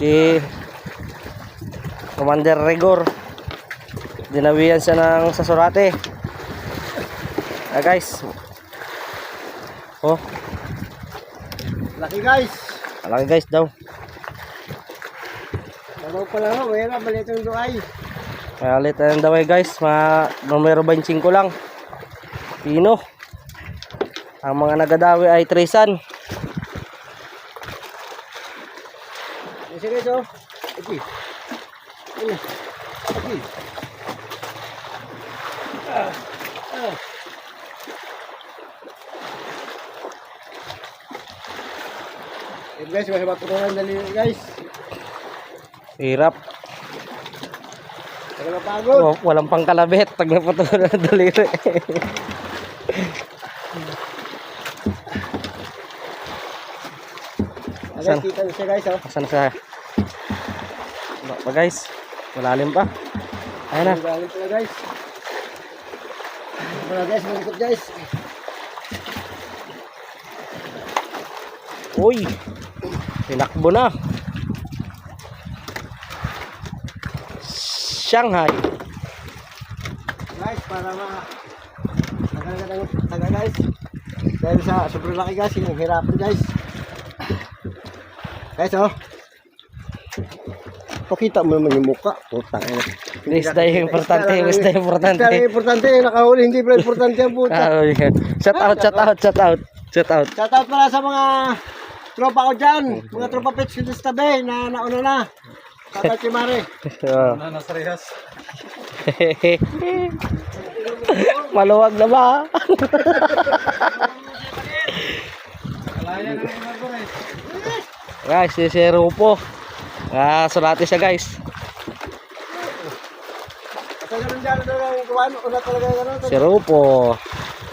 Si Commander Rigor. Dinawian siya ng sasurate. Guys. Oh, Laki guys. malaki guys daw. Babaw pa lang. Mayroon. Maliit yung duay. Malit na daw guys. Numero 25 lang. Pino. Ang mga nagadawi ay Trisan. Sige guys oh. Iti. Ayun. Iti. Guys, may matutunan dali guys. Hirap. Tagal na pagod. Walang pangkalabit. Pag napatulan ng daliri. Guys, kita na siya guys oh. Asan sa... Wala pa guys. Malalim pa. Ayun na. Galing pala guys. Wala guys, malikot guys. Uy. Tinakbo na. Shanghai. Guys, para taga guys. Dahil sa sobrang laki guys, hirapan guys. Guys oh. Pakita mo naman yung muka. Putang ina. Basta yung importante. Basta yung importante. Basta yung importante. Nakahuli. Hindi pala importante ang puta. Shout out, shout out, shout out. Shout out. Shout out pala sa mga tropa ko dyan. Mga tropa pets ko sa tabi na nauna na. Shout out kay Mare. Maluwag na ba? Guys, si Rupo. Sulati siya guys. Kasi ganun dyan. Una talaga ganun. Si Rupo.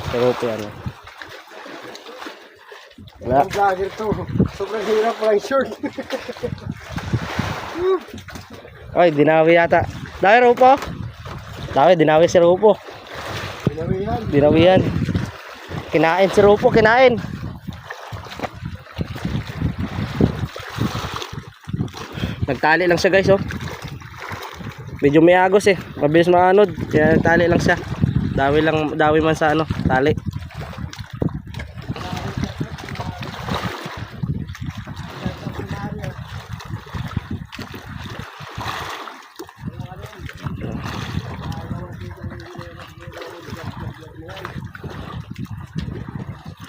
Si Rupo yan. Ang vlogger to. Sobrang hirap walang short. Ay, dinawi yata. Dawi Rupo. Dawi, dinawi si Rupo. Pinawihan. Dinawihan. Kinain si Rupo, kinain. Nagtali lang siya guys oh. Medyo may agos eh. Mabilis maanod. Kaya nagtali lang siya. Dawi man sa ano, tali.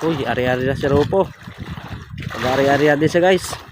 Uy, ari-ari na si Rupo. Ari-ari din siya guys.